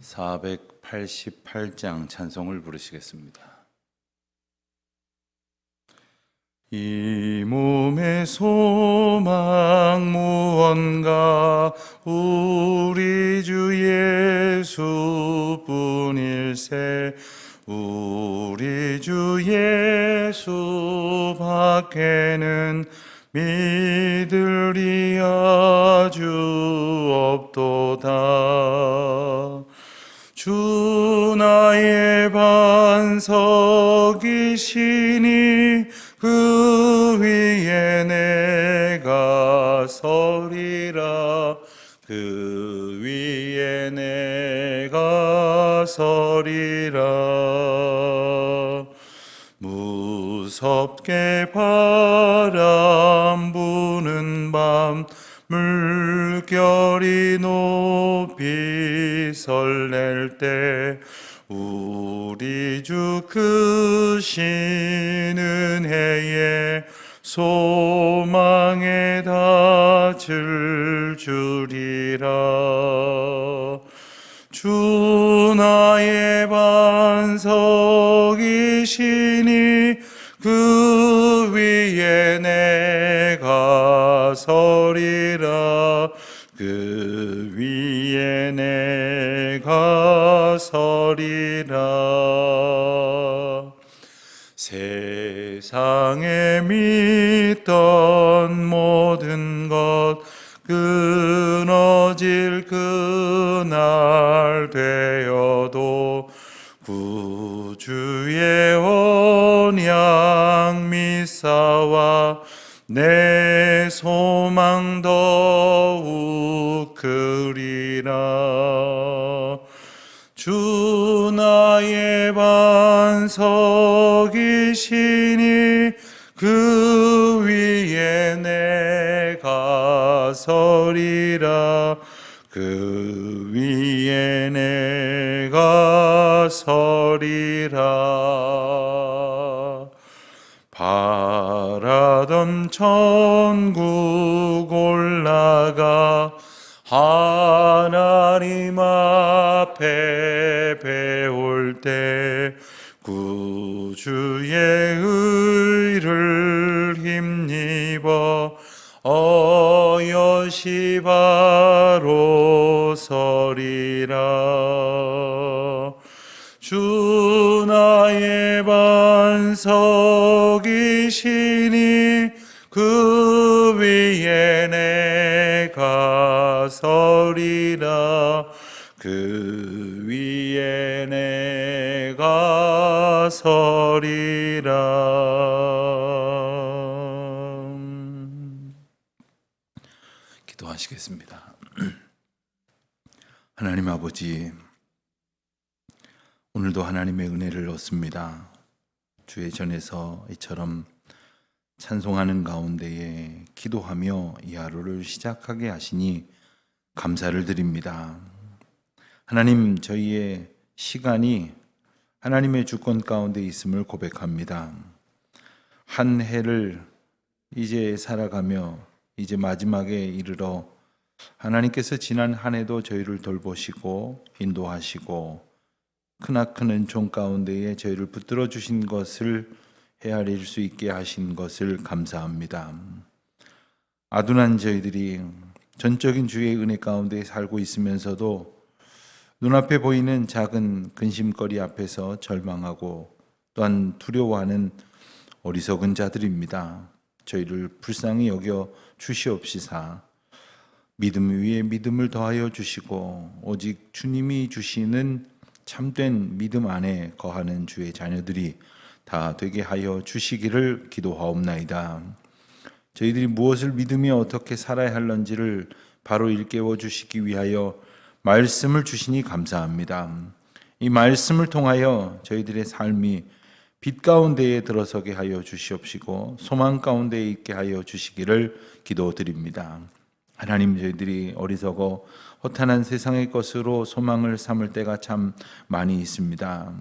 488장 찬송을 부르시겠습니다. 이 몸의 소망 무언가 우리 주 예수뿐일세. 우리 주 예수 밖에는 믿으리 아주 없도다. 주 나의 반석이시니 그 위에 내가 서리라. 그 위에 내가 서리라. 무섭게 바람 부는 밤 물결이 높이 설렐 때 우리 주 크신 은혜에 소망에 닿을 줄이라. 주 나의 반석이시니 그 위에 내가 서리라. 그 위에 내가 서리라. 세상에 믿던 모든 것 끊어질 그날 되어도 구주의 언약 믿사와 내 소망 더욱 크리라. 주 나의 반석이시니 그 위에 내가 서리라. 그 위에 내가 서리라. 바라던 천국 올라가 하나님 앞에 배울 때 구주의 의를 힘입어 어여시 바로 서리라. 주 나의 반석이시니 그 위에 내가 서리라. 그 위에 내가 서리라. 기도하시겠습니다. 하나님 아버지, 오늘도 하나님의 은혜를 얻습니다. 주의 전에서 이처럼 찬송하는 가운데에 기도하며 이 하루를 시작하게 하시니 감사를 드립니다. 하나님, 저희의 시간이 하나님의 주권 가운데 있음을 고백합니다. 한 해를 이제 살아가며 이제 마지막에 이르러 하나님께서 지난 한 해도 저희를 돌보시고 인도하시고 크나큰 은총 가운데에 저희를 붙들어 주신 것을 헤아릴 수 있게 하신 것을 감사합니다. 아둔한 저희들이 전적인 주의 은혜 가운데 살고 있으면서도 눈앞에 보이는 작은 근심거리 앞에서 절망하고 또한 두려워하는 어리석은 자들입니다. 저희를 불쌍히 여겨 주시옵시사 믿음 위에 믿음을 더하여 주시고 오직 주님이 주시는 참된 믿음 안에 거하는 주의 자녀들이 다 되게 하여 주시기를 기도하옵나이다. 저희들이 무엇을 믿으며 어떻게 살아야 할런지를 바로 일깨워 주시기 위하여 말씀을 주시니 감사합니다. 이 말씀을 통하여 저희들의 삶이 빛 가운데에 들어서게 하여 주시옵시고 소망 가운데에 있게 하여 주시기를 기도드립니다. 하나님, 저희들이 어리석어 허탄한 세상의 것으로 소망을 삼을 때가 참 많이 있습니다.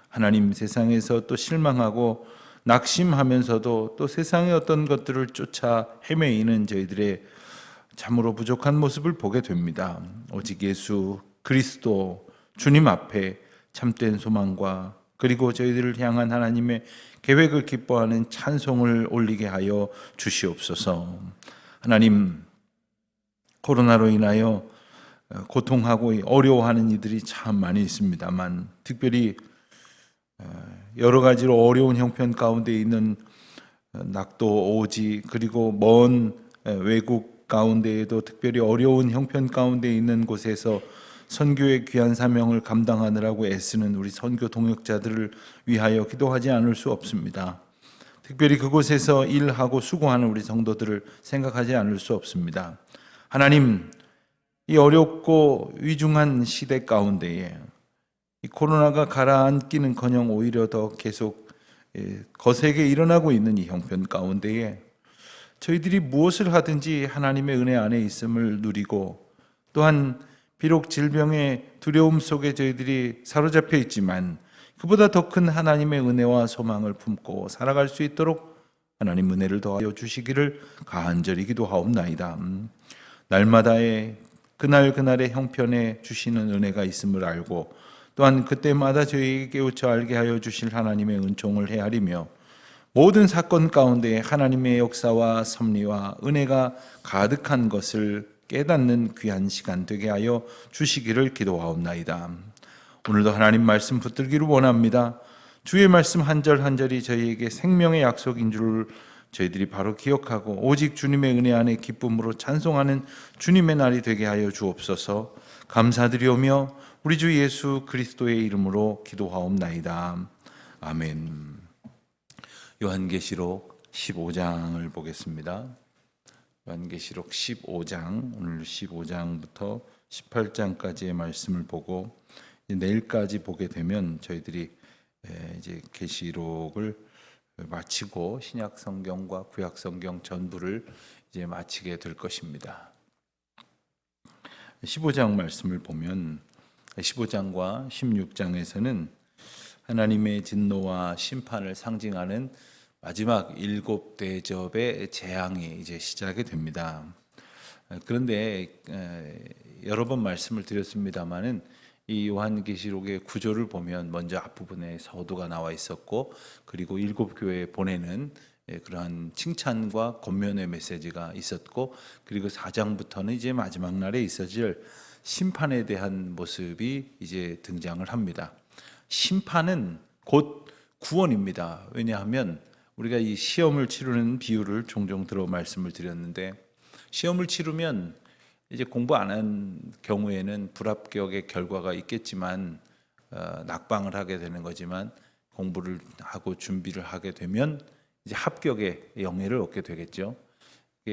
하나님, 세상에서 또 실망하고 낙심하면서도 또 세상의 어떤 것들을 쫓아 헤매이는 저희들의 참으로 부족한 모습을 보게 됩니다. 오직 예수 그리스도 주님 앞에 참된 소망과 그리고 저희들을 향한 하나님의 계획을 기뻐하는 찬송을 올리게 하여 주시옵소서. 하나님, 코로나로 인하여 고통하고 어려워하는 이들이 참 많이 있습니다만, 특별히 여러 가지로 어려운 형편 가운데 있는 낙도, 오지, 그리고 먼 외국 가운데에도 특별히 어려운 형편 가운데 있는 곳에서 선교의 귀한 사명을 감당하느라고 애쓰는 우리 선교 동역자들을 위하여 기도하지 않을 수 없습니다. 특별히 그곳에서 일하고 수고하는 우리 성도들을 생각하지 않을 수 없습니다. 하나님, 이 어렵고 위중한 시대 가운데에 이 코로나가 가라앉기는커녕 오히려 더 계속 거세게 일어나고 있는 이 형편 가운데에 저희들이 무엇을 하든지 하나님의 은혜 안에 있음을 누리고, 또한 비록 질병의 두려움 속에 저희들이 사로잡혀 있지만 그보다 더 큰 하나님의 은혜와 소망을 품고 살아갈 수 있도록 하나님 은혜를 더하여 주시기를 간절히 기도하옵나이다. 날마다의 그날그날의 형편에 주시는 은혜가 있음을 알고, 또한 그때마다 저희에게 깨우쳐 알게 하여 주실 하나님의 은총을 헤아리며 모든 사건 가운데 하나님의 역사와 섭리와 은혜가 가득한 것을 깨닫는 귀한 시간 되게 하여 주시기를 기도하옵나이다. 오늘도 하나님 말씀 붙들기를 원합니다. 주의 말씀 한 절 한 절이 저희에게 생명의 약속인 줄 저희들이 바로 기억하고, 오직 주님의 은혜 안에 기쁨으로 찬송하는 주님의 날이 되게 하여 주옵소서. 감사드리오며 우리 주 예수 그리스도의 이름으로 기도하옵나이다. 아멘. 요한계시록 15장을 보겠습니다. 요한계시록 15장, 오늘 15장부터 18장까지의 말씀을 보고 내일까지 보게 되면 저희들이 이제 계시록을 마치고 신약 성경과 구약 성경 전부를 이제 마치게 될 것입니다. 15장 말씀을 보면 15장과 16장에서는 하나님의 진노와 심판을 상징하는 마지막 7 대접의 재앙이 이제 시작이 됩니다. 그런데 여러 번 말씀을 드렸습니다마는 이 요한계시록의 구조를 보면 먼저 앞부분에 서두가 나와 있었고, 그리고 7 교회에 보내는 그러한 칭찬과 권면의 메시지가 있었고, 그리고 4장부터는 이제 마지막 날에 있어질 심판에 대한 모습이 이제 등장을 합니다. 심판은 곧 구원입니다. 왜냐하면 우리가 이 시험을 치르는 비유를 종종 들어 말씀을 드렸는데, 시험을 치르면 이제 공부 안 한 경우에는 불합격의 결과가 있겠지만 낙방을 하게 되는 거지만, 공부를 하고 준비를 하게 되면 이제 합격의 영예를 얻게 되겠죠.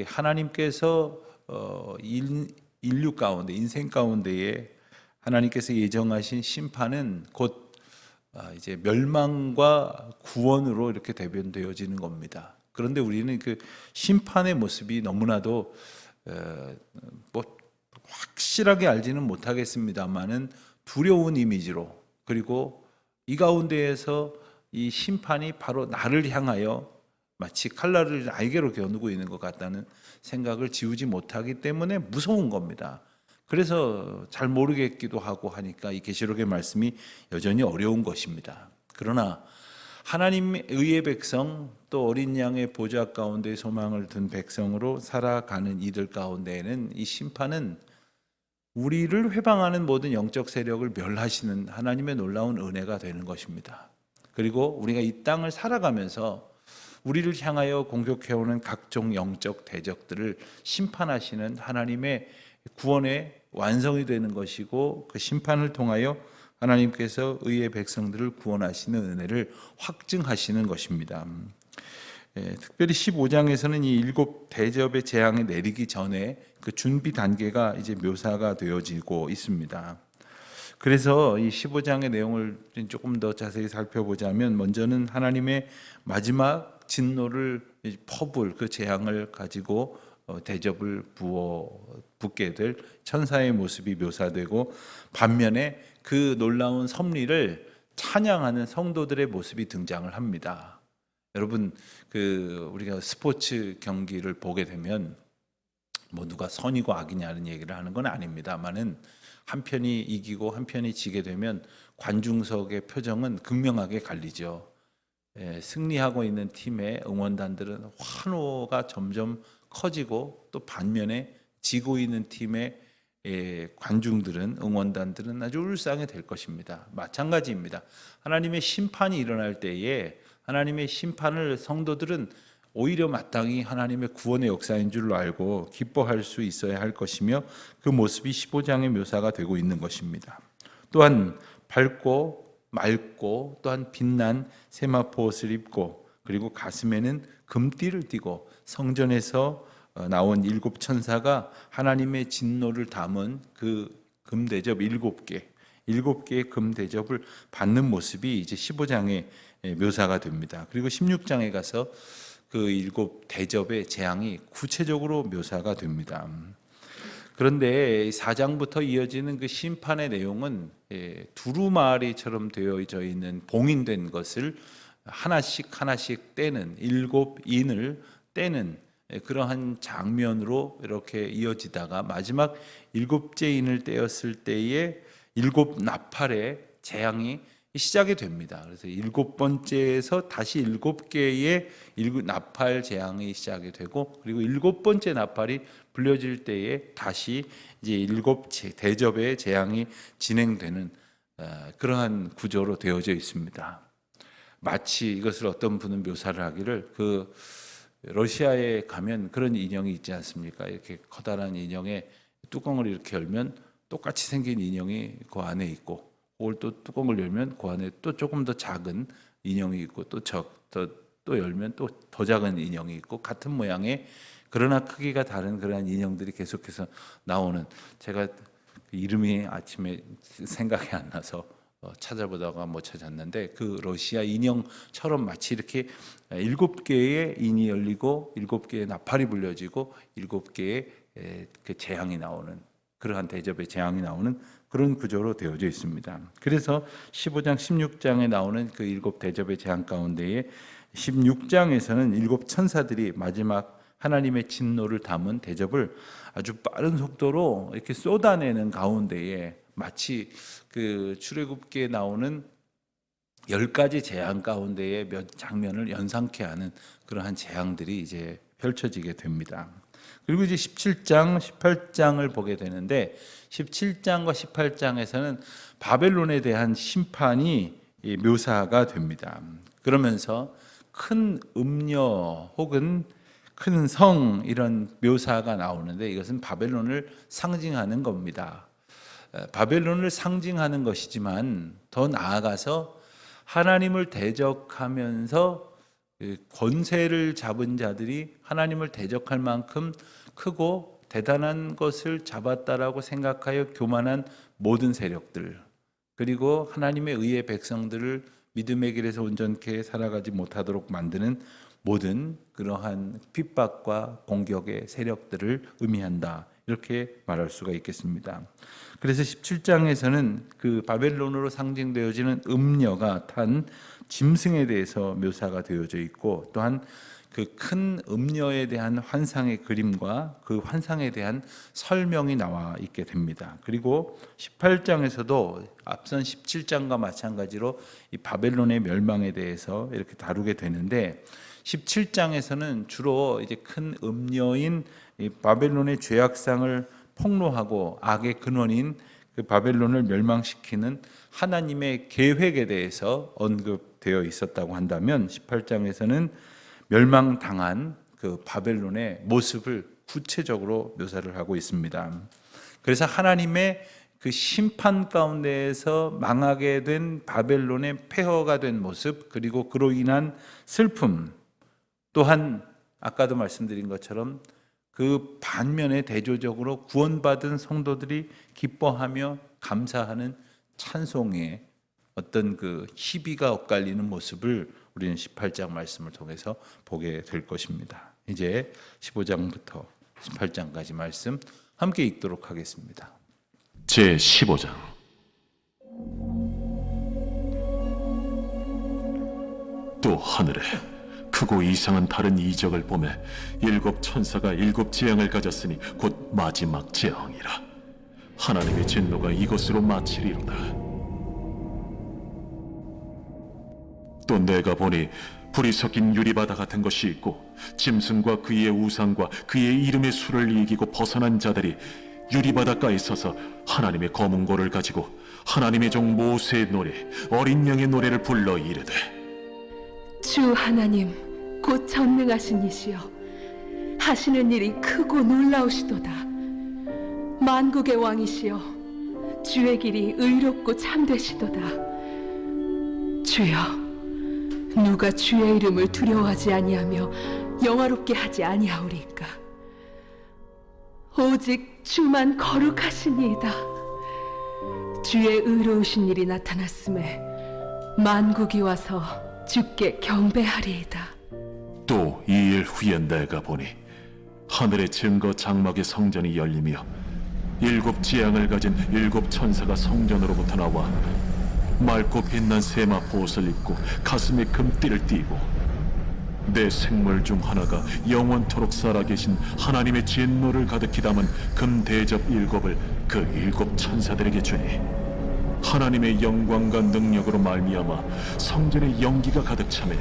하나님께서 인류 가운데, 인생 가운데에 하나님께서 예정하신 심판은 곧 이제 멸망과 구원으로 이렇게 대변되어지는 겁니다. 그런데 우리는 그 심판의 모습이 너무나도 뭐 확실하게 알지는 못하겠습니다만은 두려운 이미지로, 그리고 이 가운데에서 이 심판이 바로 나를 향하여 마치 칼날을 날개로 겨누고 있는 것 같다는 생각을 지우지 못하기 때문에 무서운 겁니다. 그래서 잘 모르겠기도 하고 하니까 이 계시록의 말씀이 여전히 어려운 것입니다. 그러나 하나님의 의의 백성, 또 어린 양의 보좌 가운데 소망을 둔 백성으로 살아가는 이들 가운데에는 이 심판은 우리를 회방하는 모든 영적 세력을 멸하시는 하나님의 놀라운 은혜가 되는 것입니다. 그리고 우리가 이 땅을 살아가면서 우리를 향하여 공격해오는 각종 영적 대적들을 심판하시는 하나님의 구원의 완성이 되는 것이고, 그 심판을 통하여 하나님께서 의의 백성들을 구원하시는 은혜를 확증하시는 것입니다. 특별히 15장에서는 이 7 대접의 재앙이 내리기 전에 그 준비 단계가 이제 묘사가 되어지고 있습니다. 그래서 이 15장의 내용을 조금 더 자세히 살펴보자면, 먼저는 하나님의 마지막 진노를 퍼부을 그 재앙을 가지고 대접을 붓게 될 천사의 모습이 묘사되고, 반면에 그 놀라운 섭리를 찬양하는 성도들의 모습이 등장을 합니다. 여러분, 우리가 스포츠 경기를 보게 되면 뭐 누가 선이고 악이냐는 얘기를 하는 건 아닙니다만은 한편이 이기고 한편이 지게 되면 관중석의 표정은 극명하게 갈리죠. 승리하고 있는 팀의 응원단들은 환호가 점점 커지고, 또 반면에 지고 있는 팀의 관중들은, 응원단들은 아주 울상이 될 것입니다. 마찬가지입니다. 하나님의 심판이 일어날 때에 하나님의 심판을 성도들은 오히려 마땅히 하나님의 구원의 역사인 줄로 알고 기뻐할 수 있어야 할 것이며, 그 모습이 15장의 묘사가 되고 있는 것입니다. 또한 밝고 맑고 또한 빛난 세마포 옷을 입고, 그리고 가슴에는 금띠를 띠고, 성전에서 나온 7천사가 하나님의 진노를 담은 그 금대접 7개의 금대접을 받는 모습이 이제 15장의 묘사가 됩니다. 그리고 16장에 가서 그 7대접의 재앙이 구체적으로 묘사가 됩니다. 그런데 4장부터 이어지는 그 심판의 내용은 두루마리처럼 되어져 있는 봉인된 것을 하나씩 떼는, 7인을 떼는 그러한 장면으로 이렇게 이어지다가 마지막 7째 인을 떼었을 때에 7나팔의 재앙이 시작이 됩니다. 그래서 7번째에서 다시 7개의 나팔 재앙이 시작이 되고, 그리고 7번째 나팔이 불려질 때에 다시 이제 7대접의 재앙이 진행되는 그러한 구조로 되어져 있습니다. 마치 이것을 어떤 분은 묘사를 하기를, 그 러시아에 가면 그런 인형이 있지 않습니까? 이렇게 커다란 인형에 뚜껑을 이렇게 열면 똑같이 생긴 인형이 그 안에 있고, 그걸 또 뚜껑을 열면 그 안에 또 조금 더 작은 인형이 있고, 또 열면 또 더 작은 인형이 있고, 같은 모양의 그러나 크기가 다른 그러한 인형들이 계속해서 나오는, 제가 이름이 아침에 생각이 안 나서 찾아보다가 못 찾았는데, 그 러시아 인형처럼 마치 이렇게 7개의 인이 열리고 7개의 나팔이 불려지고 7개의 그 재앙이 나오는, 그러한 대접의 재앙이 나오는 그런 구조로 되어져 있습니다. 그래서 15장, 16장에 나오는 그 7대접의 재앙 가운데에 16장에서는 7천사들이 마지막 하나님의 진노를 담은 대접을 아주 빠른 속도로 이렇게 쏟아내는 가운데에, 마치 그 출애굽기에 나오는 10가지 재앙 가운데에 몇 장면을 연상케 하는 그러한 재앙들이 이제 펼쳐지게 됩니다. 그리고 이제 17장, 18장을 보게 되는데, 17장과 18장에서는 바벨론에 대한 심판이 묘사가 됩니다. 그러면서 큰 음녀 혹은 큰 성, 이런 묘사가 나오는데, 이것은 바벨론을 상징하는 겁니다. 바벨론을 상징하는 것이지만 더 나아가서 하나님을 대적하면서 권세를 잡은 자들이 하나님을 대적할 만큼 크고 대단한 것을 잡았다라고 생각하여 교만한 모든 세력들, 그리고 하나님의 의의 백성들을 믿음의 길에서 온전케 살아가지 못하도록 만드는 모든 그러한 핍박과 공격의 세력들을 의미한다, 이렇게 말할 수가 있겠습니다. 그래서 17장에서는 그 바벨론으로 상징되어지는 음녀가 탄 짐승에 대해서 묘사가 되어져 있고, 또한 그 큰 음녀에 대한 환상의 그림과 그 환상에 대한 설명이 나와 있게 됩니다. 그리고 18장에서도 앞선 17장과 마찬가지로 이 바벨론의 멸망에 대해서 이렇게 다루게 되는데, 17장에서는 주로 이제 큰 음녀인 이 바벨론의 죄악상을 폭로하고 악의 근원인 그 바벨론을 멸망시키는 하나님의 계획에 대해서 언급되어 있었다고 한다면, 18장에서는 멸망당한 그 바벨론의 모습을 구체적으로 묘사를 하고 있습니다. 그래서 하나님의 그 심판 가운데에서 망하게 된 바벨론의 폐허가 된 모습, 그리고 그로 인한 슬픔, 또한 아까도 말씀드린 것처럼 그 반면에 대조적으로 구원받은 성도들이 기뻐하며 감사하는 찬송의 어떤 그 희비가 엇갈리는 모습을 우리는 18장 말씀을 통해서 보게 될 것입니다. 이제 15장부터 18장까지 말씀 함께 읽도록 하겠습니다. 제 15장. 또 하늘에 크고 이상한 다른 이적을 보매 일곱 천사가 일곱 재앙을 가졌으니 곧 마지막 재앙이라. 하나님의 진노가 이것으로 마치리로다. 또 내가 보니 불이 섞인 유리바다 같은 것이 있고 짐승과 그의 우상과 그의 이름의 수를 이기고 벗어난 자들이 유리바닷가에 서서 하나님의 검은고를 가지고 하나님의 종 모세의 노래 어린 양의 노래를 불러 이르되 주 하나님 곧 전능하신 이시여 하시는 일이 크고 놀라우시도다. 만국의 왕이시여 주의 길이 의롭고 참되시도다. 주여 누가 주의 이름을 두려워하지 아니하며 영화롭게 하지 아니하오리까. 오직 주만 거룩하시니이다. 주의 의로우신 일이 나타났음에 만국이 와서 주께 경배하리이다. 또 이 일 후에 내가 보니 하늘의 증거 장막의 성전이 열리며 일곱 재앙을 가진 일곱 천사가 성전으로부터 나와 맑고 빛난 세마 보옷을 입고 가슴에 금띠를 띠고 내 생물 중 하나가 영원토록 살아계신 하나님의 진노를 가득히 담은 금 대접 일곱을 그 일곱 천사들에게 주니 하나님의 영광과 능력으로 말미암아 성전의 연기가 가득 차매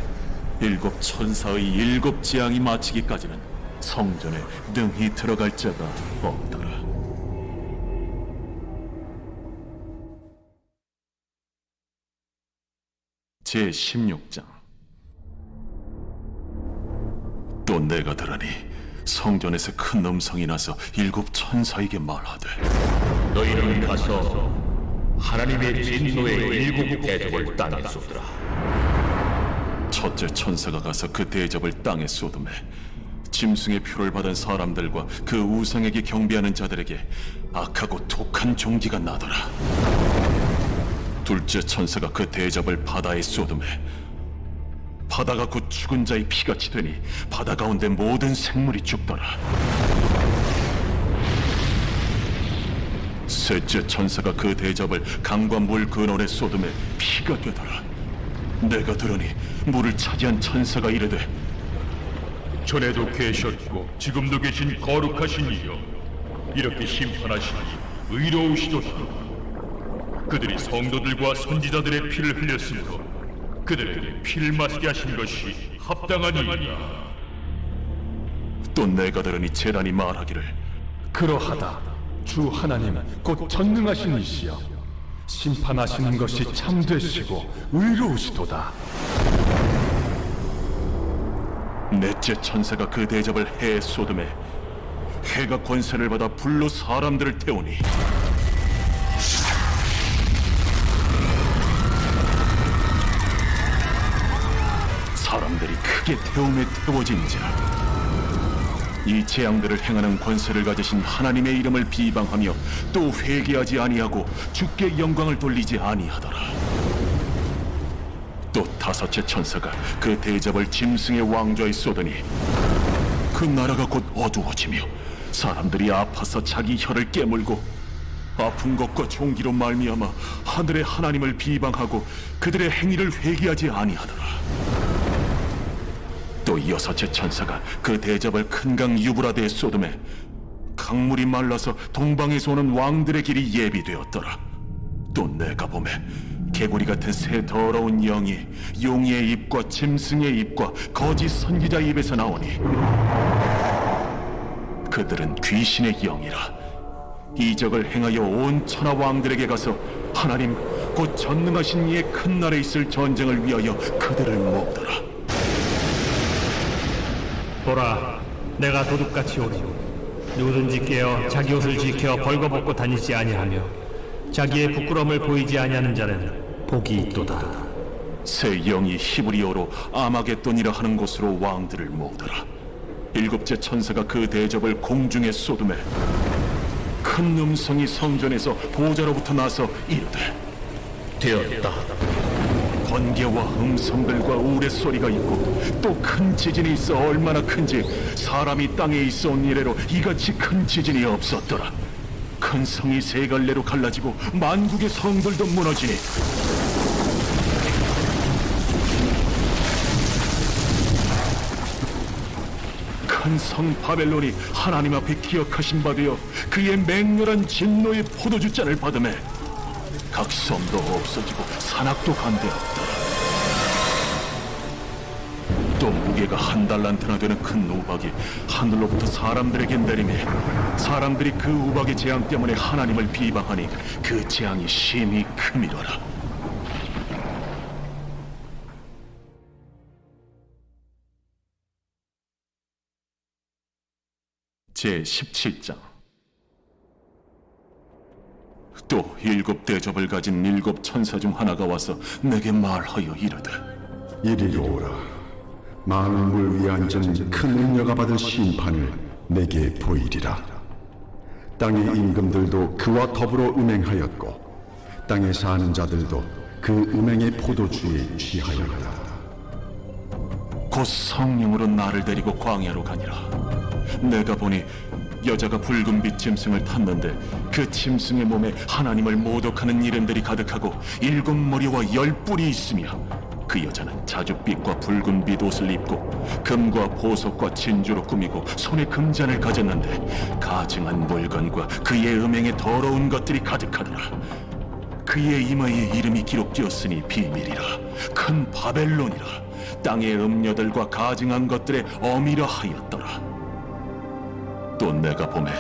일곱 천사의 일곱 재앙이 마치기까지는 성전에 능히 들어갈 자가 없더라. 제 16장. 또 내가 들으니 성전에서 큰 음성이 나서 일곱 천사에게 말하되 너희는 가서 하나님의 진노의 일곱 대접을 땅에 쏟으라. 첫째 천사가 가서 그 대접을 땅에 쏟음에 짐승의 표를 받은 사람들과 그 우상에게 경배하는 자들에게 악하고 독한 종기가 나더라. 둘째 천사가 그 대접을 바다에 쏟음에 바다가 곧 죽은 자의 피같이 되니 바다 가운데 모든 생물이 죽더라. 셋째 천사가 그 대접을 강과 물 근원에 쏟음에 피가 되더라. 내가 들으니 물을 차지한 천사가 이르되 전에도 계셨고 지금도 계신 거룩하신 이여 이렇게 심판하시니 의로우시도다. 그들이 성도들과 선지자들의 피를 흘렸으므로 그들에게 피를 마시게 하신 것이 합당하니이다. 또 내가 들으니 제단이 말하기를 그러하다. 주 하나님 곧 전능하신 이시여 심판하시는 것이 참되시고 의로우시도다. 넷째 천사가 그 대접을 해에 쏟음에 해가 권세를 받아 불로 사람들을 태우니 사람들이 크게 태움에 태워진지라. 이 재앙들을 행하는 권세를 가지신 하나님의 이름을 비방하며 또 회개하지 아니하고 주께 영광을 돌리지 아니하더라. 또 다섯째 천사가 그 대접을 짐승의 왕좌에 쏟으니 그 나라가 곧 어두워지며 사람들이 아파서 자기 혀를 깨물고 아픈 것과 종기로 말미암아 하늘의 하나님을 비방하고 그들의 행위를 회개하지 아니하더라. 또 여섯째 천사가 그 대접을 큰 강 유브라데에 쏟음에 강물이 말라서 동방에서 오는 왕들의 길이 예비되었더라. 또 내가 보매 개구리 같은 새 더러운 영이 용의 입과 짐승의 입과 거짓 선지자의 입에서 나오니 그들은 귀신의 영이라. 이적을 행하여 온 천하 왕들에게 가서 하나님 곧 전능하신 이의 큰 날에 있을 전쟁을 위하여 그들을 모으더라. 보라, 내가 도둑같이 오리니 누구든지 깨어 자기 옷을 지켜 벌거벗고 다니지 아니하며 자기의 부끄러움을 보이지 아니하는 자는 복이 있도다. 새 영이 히브리어로 아마겟돈이라 하는 곳으로 왕들을 모으더라. 일곱째 천사가 그 대접을 공중에 쏟음에 큰 음성이 성전에서 보좌로부터 나서 이르되 되었다. 번개와 음성들과 우레소리가 있고 또 큰 지진이 있어 얼마나 큰지 사람이 땅에 있어 온 이래로 이같이 큰 지진이 없었더라. 큰 성이 세 갈래로 갈라지고 만국의 성들도 무너지니 큰 성 바벨론이 하나님 앞에 기억하신 바 되어 그의 맹렬한 진노의 포도주 잔을 받음에 각 섬도 없어지고 산악도 간대없다. 또 무게가 1달란트나 되는 큰 우박이 하늘로부터 사람들에게 내리매 사람들이 그 우박의 재앙 때문에 하나님을 비방하니 그 재앙이 심히 크미더라. 제17장. 또 7 대접을 가진 7 천사 중 하나가 와서 내게 말하여 이르되 이리로 오라. 많은 물 위에 앉은 큰 음녀가 받을 심판을 내게 보이리라. 땅의 임금들도 그와 더불어 음행하였고 땅에 사는 자들도 그 음행의 포도주에 취하였다. 곧 성령으로 나를 데리고 광야로 가니라. 내가 보니 여자가 붉은 빛 짐승을 탔는데 그 짐승의 몸에 하나님을 모독하는 이름들이 가득하고 7 머리와 10 뿔이 있으며 그 여자는 자줏빛과 붉은 빛 옷을 입고 금과 보석과 진주로 꾸미고 손에 금잔을 가졌는데 가증한 물건과 그의 음행에 더러운 것들이 가득하더라. 그의 이마에 이름이 기록되었으니 비밀이라. 큰 바벨론이라. 땅의 음녀들과 가증한 것들의 어미라 하였더라. 또 내가 보매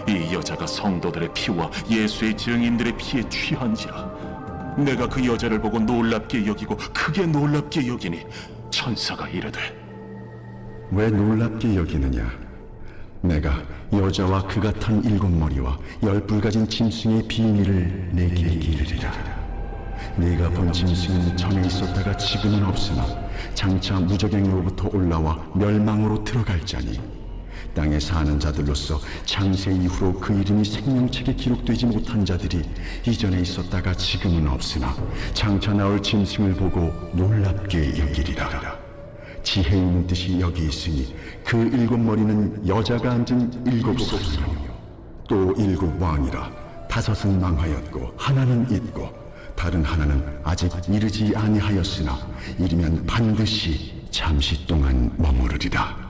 이 여자가 성도들의 피와 예수의 증인들의 피에 취한지라. 내가 그 여자를 보고 놀랍게 여기고 크게 놀랍게 여기니 천사가 이르되 왜 놀랍게 여기느냐? 내가 여자와 그가 탄 7 머리와 10 뿔 가진 짐승의 비밀을 내게 이르리라. 네가 본 짐승은 전에 있었다가 지금은 없으나 장차 무저갱로부터 올라와 멸망으로 들어갈 자니 땅에 사는 자들로서 창세 이후로 그 이름이 생명책에 기록되지 못한 자들이 이전에 있었다가 지금은 없으나 장차 나올 짐승을 보고 놀랍게 여기리라. 지혜 있는 뜻이 여기 있으니 그 7 머리는 여자가 앉은 7 소수며 또 7 왕이라. 5은 망하였고 하나는 있고 다른 하나는 아직 이르지 아니하였으나 이르면 반드시 잠시 동안 머무르리라.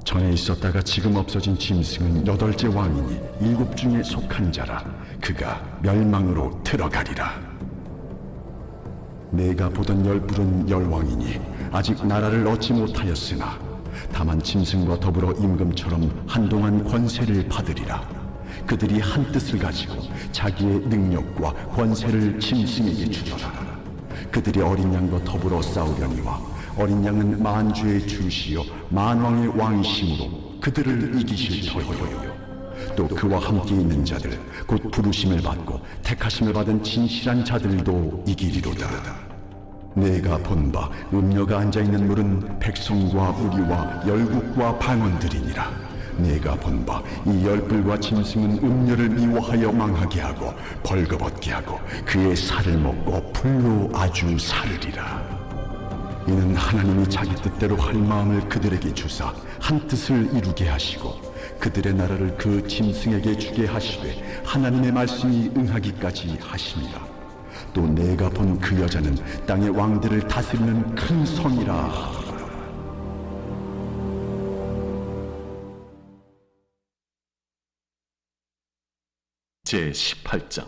전에 있었다가 지금 없어진 짐승은 8째 왕이니 7 중에 속한 자라. 그가 멸망으로 들어가리라. 내가 보던 10 뿔은 10왕이니 아직 나라를 얻지 못하였으나 다만 짐승과 더불어 임금처럼 한동안 권세를 받으리라. 그들이 한 뜻을 가지고 자기의 능력과 권세를 짐승에게 주더라. 그들이 어린 양과 더불어 싸우려니와 어린 양은 만주의 주시요 만왕의 왕이심으로 그들을 이기실 터이요. 또 그와 함께 있는 자들 곧 부르심을 받고 택하심을 받은 진실한 자들도 이기리로다. 내가 본 바 음녀가 앉아있는 물은 백성과 무리와 열국과 방언들이니라. 내가 본 바 이 10 뿔과 짐승은 음녀를 미워하여 망하게 하고 벌거벗게 하고 그의 살을 먹고 불로 아주 사르리라. 이는 하나님이 자기 뜻대로 할 마음을 그들에게 주사 한 뜻을 이루게 하시고 그들의 나라를 그 짐승에게 주게 하시되 하나님의 말씀이 응하기까지 하심이라. 또 내가 본 그 여자는 땅의 왕들을 다스리는 큰 성이라 하더라. 제18장.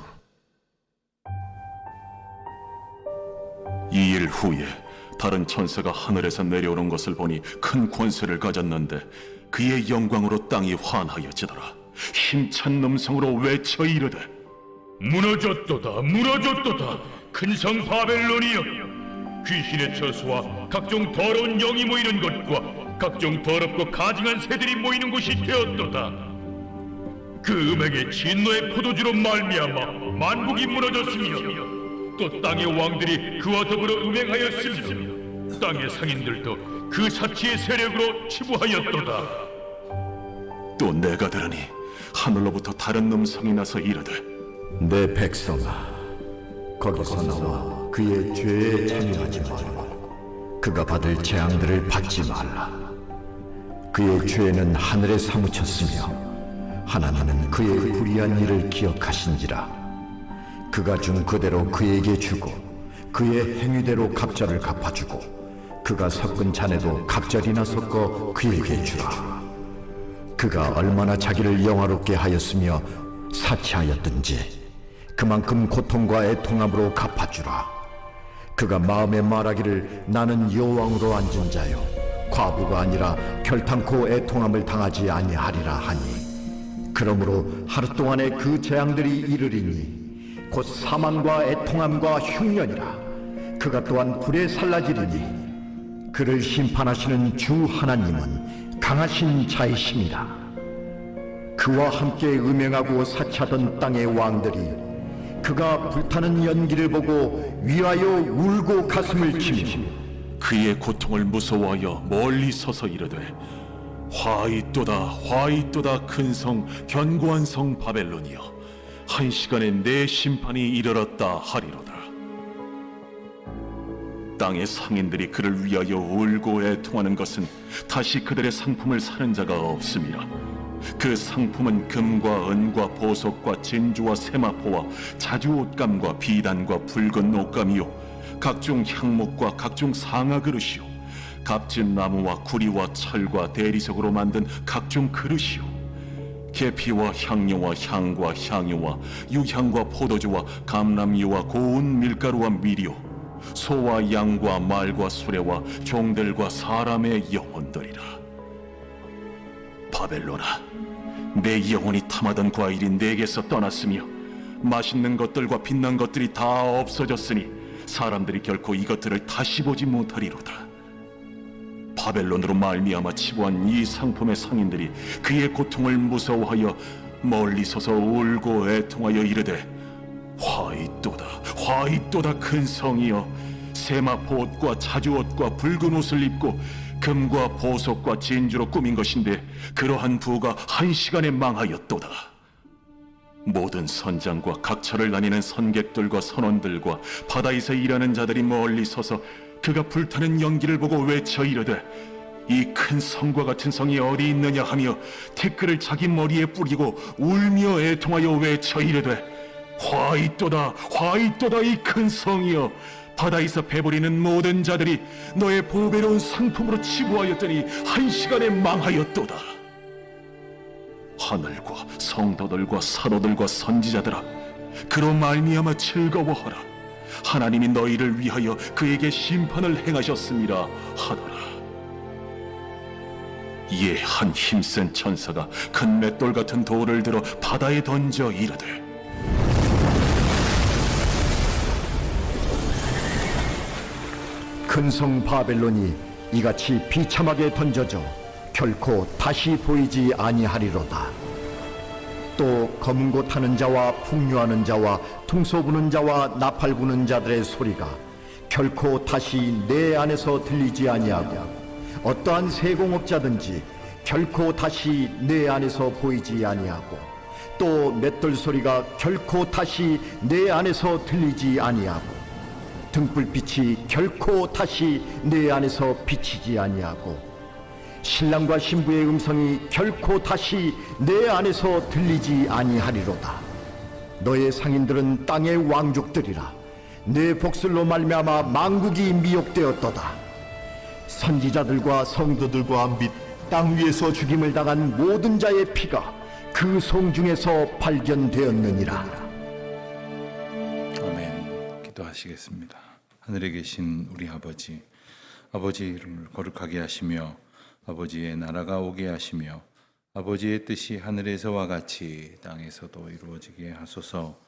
2일 후에 다른 천사가 하늘에서 내려오는 것을 보니 큰 권세를 가졌는데 그의 영광으로 땅이 환하여지더라. 힘찬 음성으로 외쳐 이르되 무너졌도다 무너졌도다 큰 성 바벨론이여 귀신의 처소와 각종 더러운 영이 모이는 곳과 각종 더럽고 가증한 새들이 모이는 곳이 되었도다. 그 음행의 진노의 포도주로 말미암아 만국이 무너졌으며 또 땅의 왕들이 그와 더불어 음행하였으며 땅의 상인들도 그 사치의 세력으로 치부하였도다. 또 내가 들으니 하늘로부터 다른 음성이 나서 이르되 내 백성아, 거기서 나와 그의 죄에 참여하지 말고 그가 받을 재앙들을 받지 말라. 그의 죄는 하늘에 사무쳤으며 하나님은 그의 불의한 일을 기억하신지라. 그가 준 그대로 그에게 주고 그의 행위대로 갑절을 갚아주고 그가 섞은 잔에도 갑절이나 섞어 그에게 주라. 그가 얼마나 자기를 영화롭게 하였으며 사치하였든지 그만큼 고통과 애통함으로 갚아주라. 그가 마음에 말하기를 나는 여왕으로 앉은 자요 과부가 아니라 결탄코 애통함을 당하지 아니하리라 하니 그러므로 하루 동안에 그 재앙들이 이르리니 곧 사망과 애통함과 흉년이라. 그가 또한 불에 살라지리니 그를 심판하시는 주 하나님은 강하신 자이심이라. 그와 함께 음행하고 사치하던 땅의 왕들이 그가 불타는 연기를 보고 위하여 울고 가슴을 치며 그의 고통을 무서워하여 멀리 서서 이르되 화이또다 화이또다 큰 성 견고한 성 바벨론이여 한 시간에 내 심판이 이르렀다 하리로다. 땅의 상인들이 그를 위하여 울고 애통하는 것은 다시 그들의 상품을 사는 자가 없음이라. 그 상품은 금과 은과 보석과 진주와 세마포와 자주 옷감과 비단과 붉은 옷감이요 각종 향목과 각종 상아 그릇이요 값진 나무와 구리와 철과 대리석으로 만든 각종 그릇이요 계피와 향료와 향과 향유와 유향과 포도주와 감람유와 고운 밀가루와 밀이요 소와 양과 말과 수레와 종들과 사람의 영혼들이라. 바벨론아, 내 영혼이 탐하던 과일이 내게서 떠났으며 맛있는 것들과 빛난 것들이 다 없어졌으니 사람들이 결코 이것들을 다시 보지 못하리로다. 바벨론으로 말미암아 치부한 이 상품의 상인들이 그의 고통을 무서워하여 멀리 서서 울고 애통하여 이르되 화이또다 화이또다 큰 성이여 세마포 옷과 자주 옷과 붉은 옷을 입고 금과 보석과 진주로 꾸민 것인데 그러한 부가 한 시간에 망하였도다. 모든 선장과 각처를 다니는 선객들과 선원들과 바다에서 일하는 자들이 멀리 서서 그가 불타는 연기를 보고 외쳐 이르되 이 큰 성과 같은 성이 어디 있느냐 하며 티끌을 자기 머리에 뿌리고 울며 애통하여 외쳐 이르되 화이또다 화이또다 이 큰 성이여 바다에서 배부리는 모든 자들이 너의 보배로운 상품으로 치부하였더니 한 시간에 망하였도다. 하늘과 성도들과 사도들과 선지자들아 그로 말미암아 즐거워하라. 하나님이 너희를 위하여 그에게 심판을 행하셨음이라 하더라. 이에 한 힘센 천사가 큰 맷돌 같은 돌을 들어 바다에 던져 이르되 큰 성 바벨론이 이같이 비참하게 던져져 결코 다시 보이지 아니하리로다. 또 검은 고 타는 자와 풍류하는 자와 퉁소 부는 자와 나팔 부는 자들의 소리가 결코 다시 내 안에서 들리지 아니하고 어떠한 세공업자든지 결코 다시 내 안에서 보이지 아니하고 또 맷돌 소리가 결코 다시 내 안에서 들리지 아니하고 등불빛이 결코 다시 내 안에서 비치지 아니하고 신랑과 신부의 음성이 결코 다시 내 안에서 들리지 아니하리로다. 너의 상인들은 땅의 왕족들이라. 내 복술로 말미암아 만국이 미혹되었도다. 선지자들과 성도들과 및 땅 위에서 죽임을 당한 모든 자의 피가 그 성 중에서 발견되었느니라. 아멘. 기도하시겠습니다. 하늘에 계신 우리 아버지, 아버지 이름을 거룩하게 하시며 아버지의 나라가 오게 하시며 아버지의 뜻이 하늘에서와 같이 땅에서도 이루어지게 하소서.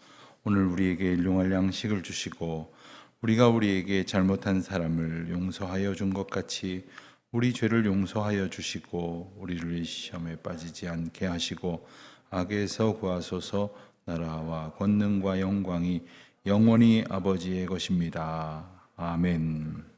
오늘 우리에게 일용할 양식을 주시고 우리가 우리에게 잘못한 사람을 용서하여 준 것 같이 우리 죄를 용서하여 주시고 우리를 시험에 빠지지 않게 하시고 악에서 구하소서. 나라와 권능과 영광이 영원히 아버지의 것입니다. 아멘.